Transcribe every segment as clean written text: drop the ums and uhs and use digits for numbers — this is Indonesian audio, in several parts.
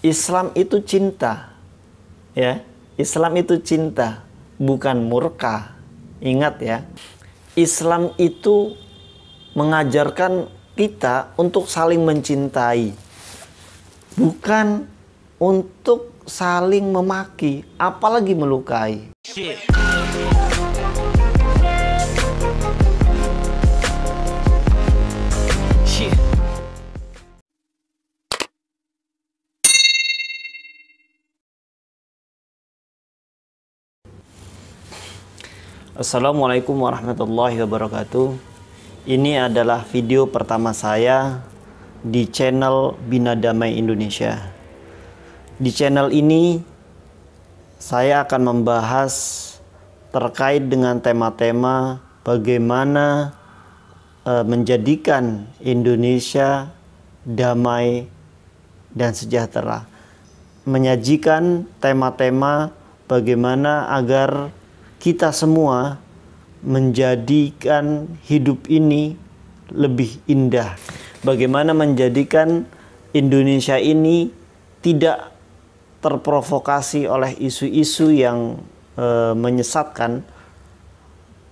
Islam itu cinta, ya. Islam itu cinta, bukan murka. Ingat ya, Islam itu mengajarkan kita untuk saling mencintai, bukan untuk saling memaki, apalagi melukai. Assalamualaikum warahmatullahi wabarakatuh. Ini adalah video pertama saya di channel Bina Damai Indonesia. Di channel ini saya akan membahas terkait dengan tema-tema bagaimana menjadikan Indonesia damai dan sejahtera. Menyajikan tema-tema bagaimana agar kita semua menjadikan hidup ini lebih indah. Bagaimana menjadikan Indonesia ini tidak terprovokasi oleh isu-isu yang menyesatkan,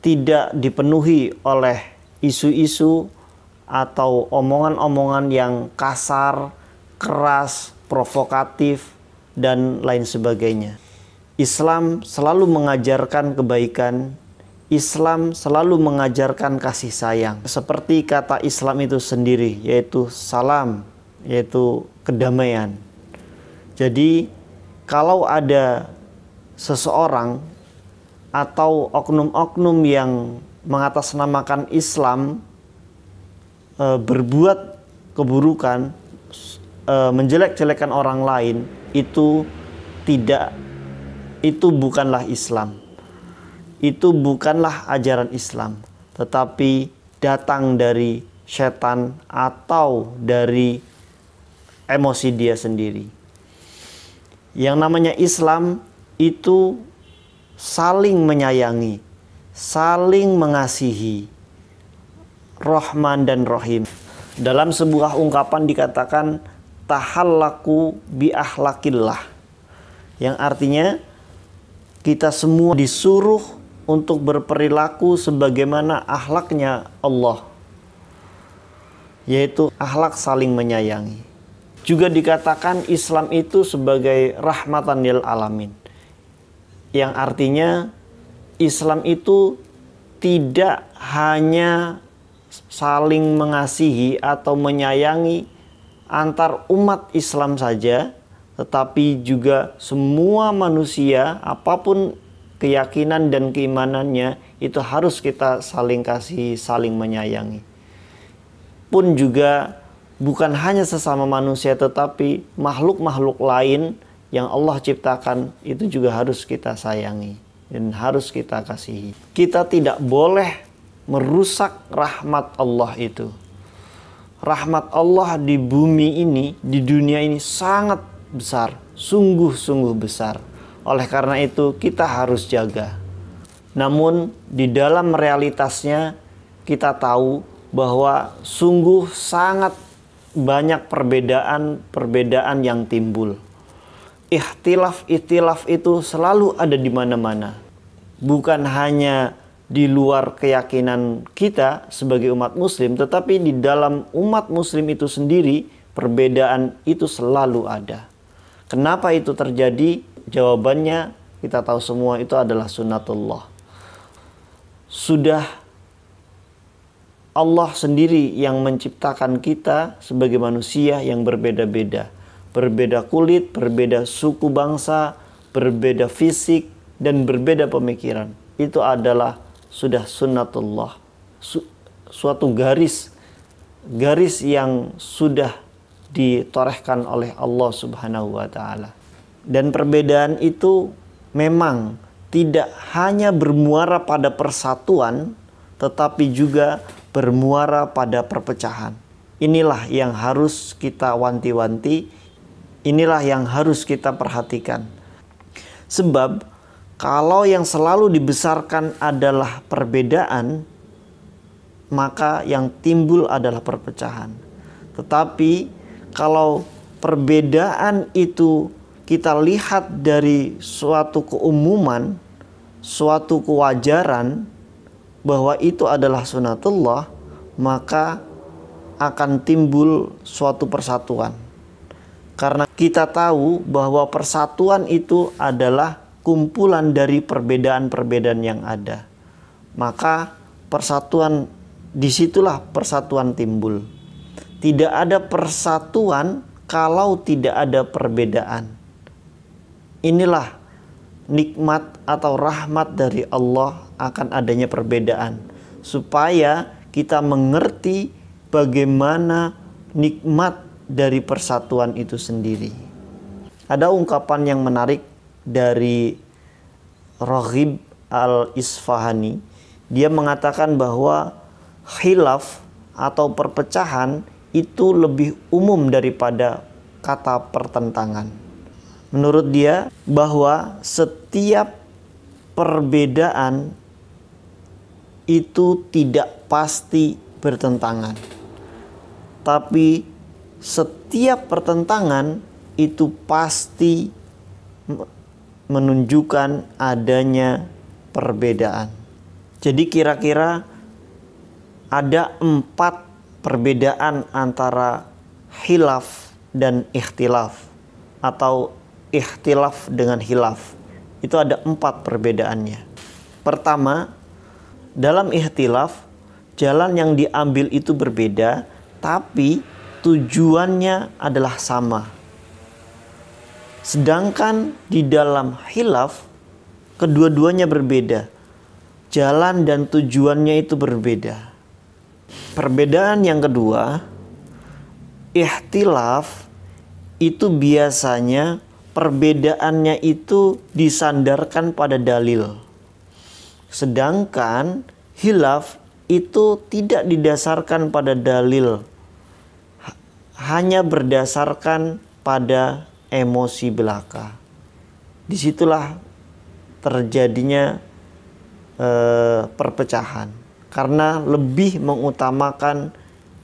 tidak dipenuhi oleh isu-isu atau omongan-omongan yang kasar, keras, provokatif, dan lain sebagainya. Islam selalu mengajarkan kebaikan, Islam selalu mengajarkan kasih sayang. Seperti kata Islam itu sendiri, yaitu salam, yaitu kedamaian. Jadi kalau ada seseorang atau oknum-oknum yang mengatasnamakan Islam berbuat keburukan, menjelek-jelekan orang lain, itu bukanlah Islam. Itu bukanlah ajaran Islam, tetapi datang dari setan atau dari emosi dia sendiri. Yang namanya Islam itu saling menyayangi, saling mengasihi, Rahman dan Rahim. Dalam sebuah ungkapan dikatakan tahallaku bi akhlaqillah, yang artinya kita semua disuruh untuk berperilaku sebagaimana akhlaknya Allah, yaitu akhlak saling menyayangi. Juga dikatakan Islam itu sebagai rahmatan lil alamin, yang artinya Islam itu tidak hanya saling mengasihi atau menyayangi antar umat Islam saja, tetapi juga semua manusia, apapun keyakinan dan keimanannya, itu harus kita saling kasih, saling menyayangi. Pun juga bukan hanya sesama manusia, tetapi makhluk-makhluk lain yang Allah ciptakan itu juga harus kita sayangi dan harus kita kasihi. Kita tidak boleh merusak rahmat Allah itu. Rahmat Allah di bumi ini, di dunia ini sangat besar, sungguh-sungguh besar. Oleh karena itu kita harus jaga. Namun di dalam realitasnya kita tahu bahwa sungguh sangat banyak perbedaan yang timbul. Ikhtilaf itu selalu ada di mana-mana. Bukan hanya di luar keyakinan kita sebagai umat muslim, tetapi di dalam umat muslim itu sendiri perbedaan itu selalu ada. Kenapa itu terjadi? Jawabannya kita tahu semua, itu adalah sunnatullah. Sudah Allah sendiri yang menciptakan kita sebagai manusia yang berbeda-beda. Berbeda kulit, berbeda suku bangsa, berbeda fisik, dan berbeda pemikiran. Itu adalah sudah sunnatullah. Suatu garis yang sudah ditorehkan oleh Allah Subhanahu wa Ta'ala. Dan perbedaan itu memang tidak hanya bermuara pada persatuan, tetapi juga bermuara pada perpecahan. Inilah yang harus kita wanti-wanti, inilah yang harus kita perhatikan. Sebab kalau yang selalu dibesarkan adalah perbedaan, maka yang timbul adalah perpecahan. Tetapi kalau perbedaan itu kita lihat dari suatu keumuman, suatu kewajaran bahwa itu adalah sunatullah, maka akan timbul suatu persatuan. Karena kita tahu bahwa persatuan itu adalah kumpulan dari perbedaan-perbedaan yang ada. Maka persatuan, disitulah persatuan timbul. Tidak ada persatuan kalau tidak ada perbedaan. Inilah nikmat atau rahmat dari Allah akan adanya perbedaan, supaya kita mengerti bagaimana nikmat dari persatuan itu sendiri. Ada ungkapan yang menarik dari Raghib al-Isfahani. Dia mengatakan bahwa khilaf atau perpecahan itu lebih umum daripada kata pertentangan. Menurut dia bahwa setiap perbedaan itu tidak pasti bertentangan, tapi setiap pertentangan itu pasti menunjukkan adanya perbedaan. Jadi kira-kira ada 4 perbedaan antara khilaf dan ikhtilaf, atau ikhtilaf dengan khilaf. Itu ada 4 perbedaannya. Pertama, dalam ikhtilaf, jalan yang diambil itu berbeda, tapi tujuannya adalah sama. Sedangkan di dalam khilaf, kedua-duanya berbeda. Jalan dan tujuannya itu berbeda. Perbedaan yang kedua, ikhtilaf itu biasanya perbedaannya itu disandarkan pada dalil. Sedangkan khilaf itu tidak didasarkan pada dalil, hanya berdasarkan pada emosi belaka. Disitulah terjadinya perpecahan, karena lebih mengutamakan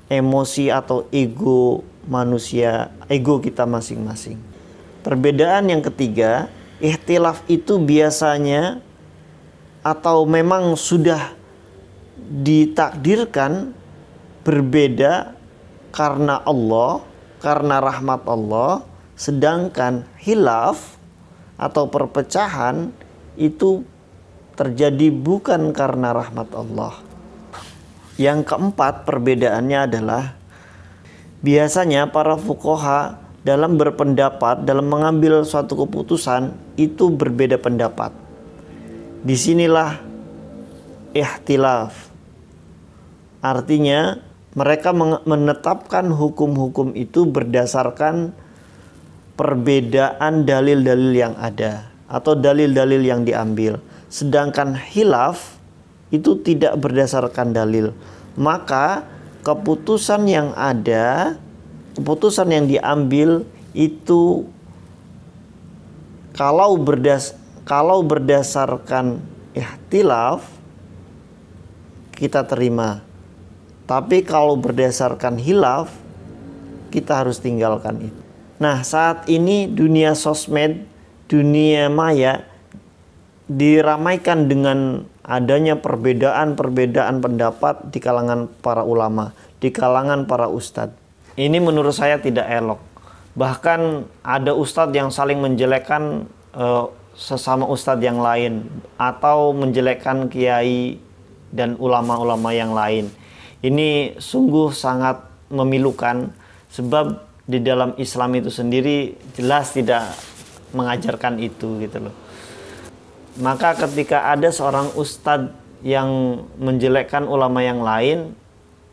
emosi atau ego manusia, ego kita masing-masing. Perbedaan yang ketiga, ikhtilaf itu biasanya atau memang sudah ditakdirkan berbeda karena Allah, karena rahmat Allah. Sedangkan khilaf atau perpecahan itu terjadi bukan karena rahmat Allah. Yang keempat perbedaannya adalah biasanya para fuqaha dalam berpendapat, dalam mengambil suatu keputusan itu berbeda pendapat. Disinilah ikhtilaf. Artinya mereka menetapkan hukum-hukum itu berdasarkan perbedaan dalil-dalil yang ada atau dalil-dalil yang diambil. Sedangkan khilaf itu tidak berdasarkan dalil. Maka keputusan yang ada, keputusan yang diambil itu kalau berdasarkan ikhtilaf kita terima. Tapi kalau berdasarkan khilaf kita harus tinggalkan itu. Nah, saat ini dunia sosmed, dunia maya diramaikan dengan adanya perbedaan-perbedaan pendapat di kalangan para ulama, di kalangan para ustadz. Ini menurut saya tidak elok. Bahkan ada ustadz yang saling menjelekkan sesama ustadz yang lain, atau menjelekkan kiai dan ulama-ulama yang lain. Ini sungguh sangat memilukan, sebab di dalam Islam itu sendiri jelas tidak mengajarkan itu gitu loh. Maka ketika ada seorang ustadz yang menjelekkan ulama yang lain,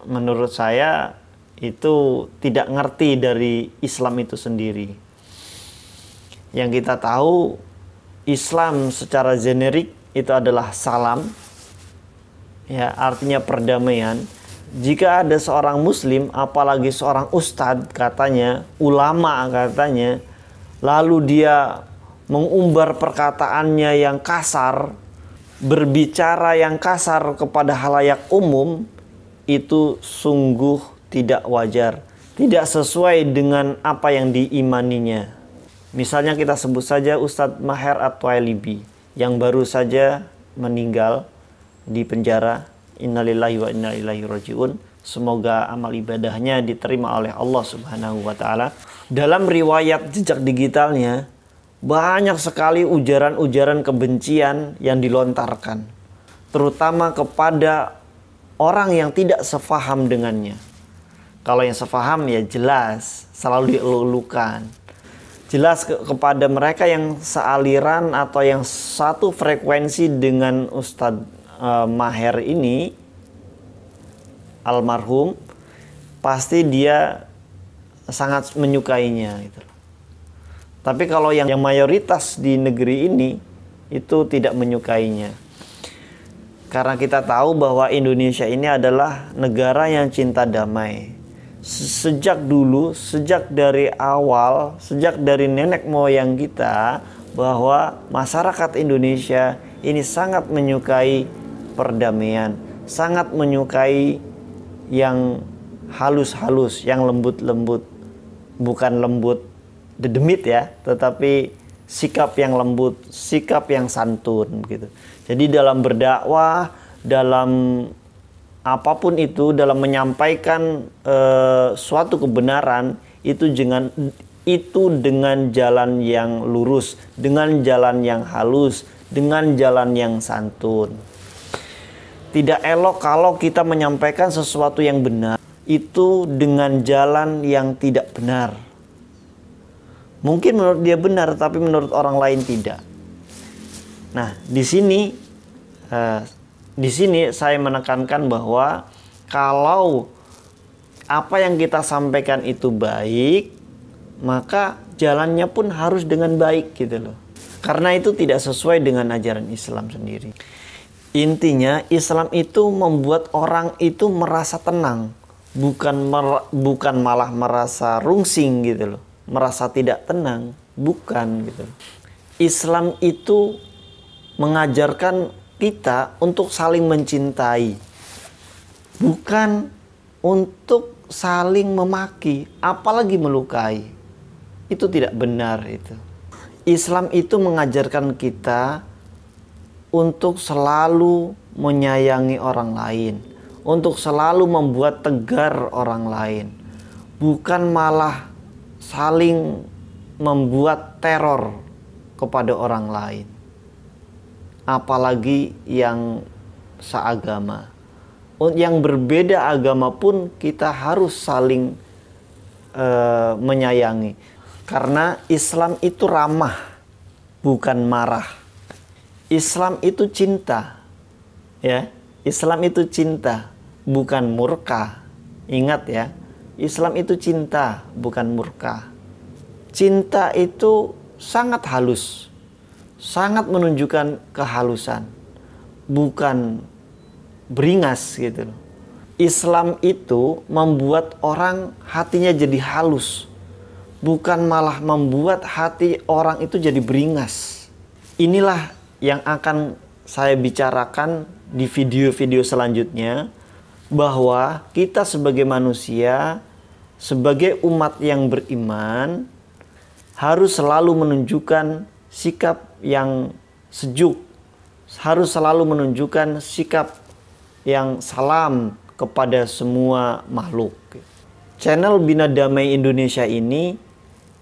menurut saya itu tidak ngerti dari Islam itu sendiri. Yang kita tahu, Islam secara generik itu adalah salam, ya, artinya perdamaian. Jika ada seorang muslim, apalagi seorang ustadz katanya, ulama katanya, lalu dia mengumbar perkataannya yang kasar, berbicara yang kasar kepada halayak umum, itu sungguh tidak wajar. tidak sesuai dengan apa yang diimaninya. Misalnya kita sebut saja Ustadz Maher At-Twailibi yang baru saja meninggal di penjara. Innalillahi wa inna ilaihi rajiun. Semoga amal ibadahnya diterima oleh Allah Subhanahu wa taala. Dalam riwayat jejak digitalnya banyak sekali ujaran-ujaran kebencian yang dilontarkan, terutama kepada orang yang tidak sefaham dengannya. Kalau yang sefaham ya jelas selalu dielulukan. Jelas kepada mereka yang sealiran atau yang satu frekuensi dengan Ustadz Maher ini, almarhum, pasti dia sangat menyukainya gitu. Tapi kalau yang mayoritas di negeri ini itu tidak menyukainya. Karena kita tahu bahwa Indonesia ini adalah negara yang cinta damai. Sejak dulu, sejak dari awal, sejak dari nenek moyang kita, bahwa masyarakat Indonesia ini sangat menyukai perdamaian, sangat menyukai yang halus-halus, yang lembut-lembut. Bukan lembut dedemit ya, tetapi sikap yang lembut, sikap yang santun gitu. Jadi dalam berdakwah, dalam apapun itu, dalam menyampaikan suatu kebenaran itu dengan jalan yang lurus, dengan jalan yang halus, dengan jalan yang santun. Tidak elok kalau kita menyampaikan sesuatu yang benar itu dengan jalan yang tidak benar. Mungkin menurut dia benar, tapi menurut orang lain tidak. Nah, di sini saya menekankan bahwa kalau apa yang kita sampaikan itu baik, maka jalannya pun harus dengan baik gitu loh. Karena itu tidak sesuai dengan ajaran Islam sendiri. Intinya Islam itu membuat orang itu merasa tenang, bukan malah merasa rungsing gitu loh. Merasa tidak tenang, bukan gitu. Islam itu mengajarkan kita untuk saling mencintai, bukan untuk saling memaki, apalagi melukai. Itu tidak benar itu. Islam itu mengajarkan kita untuk selalu menyayangi orang lain, untuk selalu membuat tegar orang lain, bukan malah saling membuat teror kepada orang lain, apalagi yang seagama. Yang berbeda agama pun kita harus saling menyayangi, karena Islam itu ramah, bukan marah. Islam itu cinta, ya. Islam itu cinta, bukan murka. Ingat ya. Islam itu cinta, bukan murka. Cinta itu sangat halus, sangat menunjukkan kehalusan, bukan beringas gitu. Islam itu membuat orang hatinya jadi halus, bukan malah membuat hati orang itu jadi beringas. Inilah yang akan saya bicarakan di video-video selanjutnya, bahwa kita sebagai manusia, sebagai umat yang beriman, harus selalu menunjukkan sikap yang sejuk, harus selalu menunjukkan sikap yang salam kepada semua makhluk. Channel Bina Damai Indonesia ini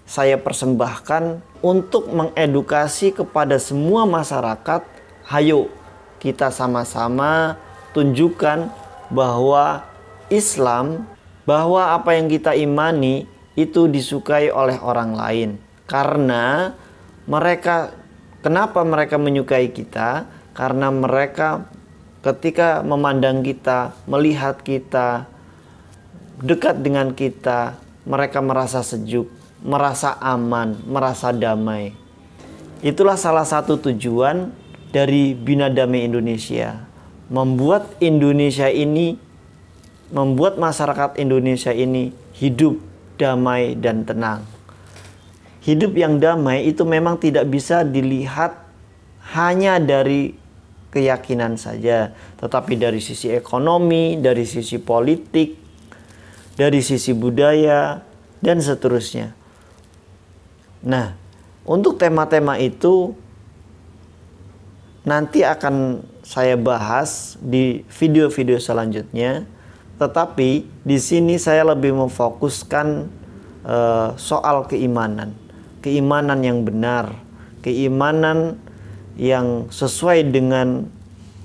saya persembahkan untuk mengedukasi kepada semua masyarakat. Hayo kita sama-sama tunjukkan bahwa Islam, bahwa apa yang kita imani itu disukai oleh orang lain. Karena kenapa mereka menyukai kita? Karena mereka ketika memandang kita, melihat kita, dekat dengan kita, mereka merasa sejuk, merasa aman, merasa damai. Itulah salah satu tujuan dari Bina Damai Indonesia. Membuat masyarakat Indonesia ini hidup damai dan tenang. Hidup yang damai itu memang tidak bisa dilihat hanya dari keyakinan saja, tetapi dari sisi ekonomi, dari sisi politik, dari sisi budaya, dan seterusnya. Nah, untuk tema-tema itu nanti akan saya bahas di video-video selanjutnya. Tetapi di sini saya lebih memfokuskan soal keimanan. Keimanan yang benar, keimanan yang sesuai dengan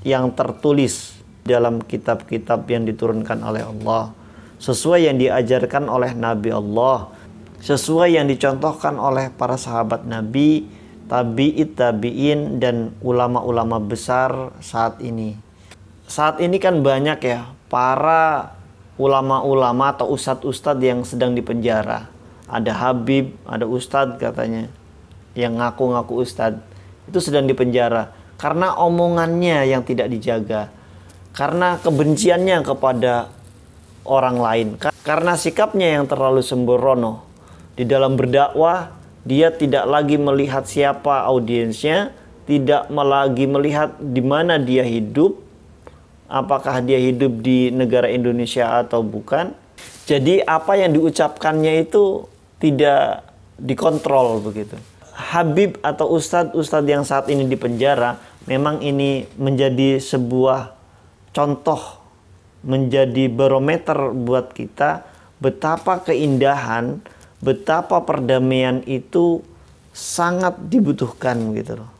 yang tertulis dalam kitab-kitab yang diturunkan oleh Allah, sesuai yang diajarkan oleh Nabi Allah, sesuai yang dicontohkan oleh para sahabat Nabi, tabi'it tabi'in, dan ulama-ulama besar saat ini. Saat ini kan banyak ya para ulama-ulama atau ustadz-ustadz yang sedang dipenjara. Ada Habib, ada ustadz katanya yang ngaku-ngaku ustadz, itu sedang dipenjara karena omongannya yang tidak dijaga, karena kebenciannya kepada orang lain, karena sikapnya yang terlalu sembrono. Di dalam berdakwah, dia tidak lagi melihat siapa audiensnya, tidak lagi melihat di mana dia hidup, apakah dia hidup di negara Indonesia atau bukan. Jadi apa yang diucapkannya itu tidak dikontrol begitu. Habib atau ustadz-ustadz yang saat ini di penjara, memang ini menjadi sebuah contoh, menjadi barometer buat kita betapa keindahan, betapa perdamaian itu sangat dibutuhkan gitu loh.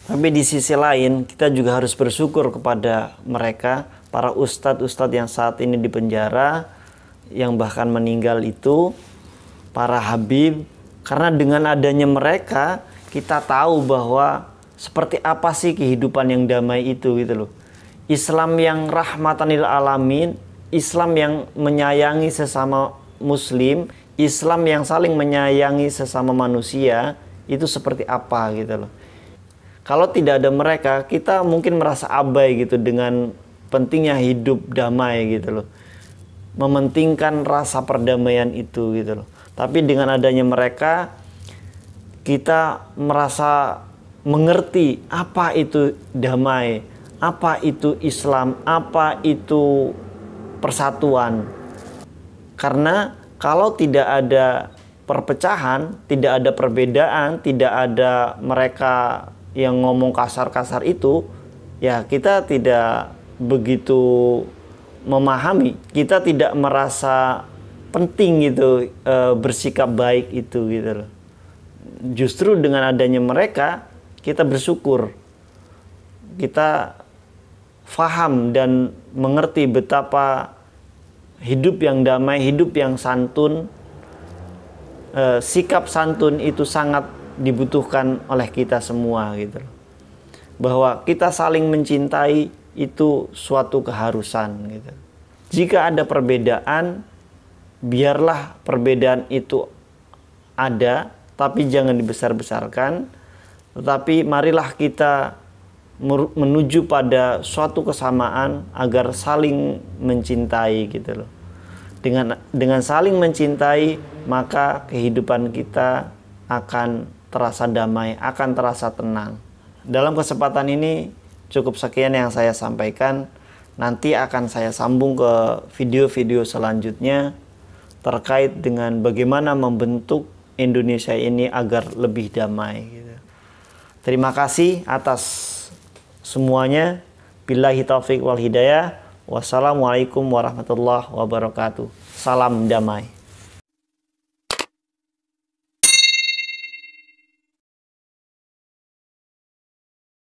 Tapi di sisi lain kita juga harus bersyukur kepada mereka, para ustadz-ustadz yang saat ini di penjara, yang bahkan meninggal itu, para habib. Karena dengan adanya mereka, kita tahu bahwa seperti apa sih kehidupan yang damai itu gitu loh. Islam yang rahmatan lil alamin, Islam yang menyayangi sesama muslim, Islam yang saling menyayangi sesama manusia, itu seperti apa gitu loh. Kalau tidak ada mereka, kita mungkin merasa abai gitu dengan pentingnya hidup damai gitu loh. Mementingkan rasa perdamaian itu gitu loh. Tapi dengan adanya mereka, kita merasa mengerti apa itu damai, apa itu Islam, apa itu persatuan. Karena kalau tidak ada perpecahan, tidak ada perbedaan, tidak ada mereka yang ngomong kasar-kasar itu, ya kita tidak begitu memahami, kita tidak merasa penting gitu bersikap baik itu gitu loh. Justru dengan adanya mereka, kita bersyukur, kita faham dan mengerti betapa hidup yang damai, hidup yang santun, sikap santun itu sangat dibutuhkan oleh kita semua gitu. Bahwa kita saling mencintai itu suatu keharusan gitu. Jika ada perbedaan, biarlah perbedaan itu ada, tapi jangan dibesar-besarkan. Tetapi marilah kita menuju pada suatu kesamaan agar saling mencintai gitu loh. Dengan saling mencintai, maka kehidupan kita akan terasa damai, akan terasa tenang. Dalam kesempatan ini cukup sekian yang saya sampaikan. Nanti akan saya sambung ke video-video selanjutnya terkait dengan bagaimana membentuk Indonesia ini agar lebih damai gitu. Terima kasih atas semuanya. Billahi taufiq wal hidayah. Wassalamualaikum warahmatullahi wabarakatuh. Salam damai.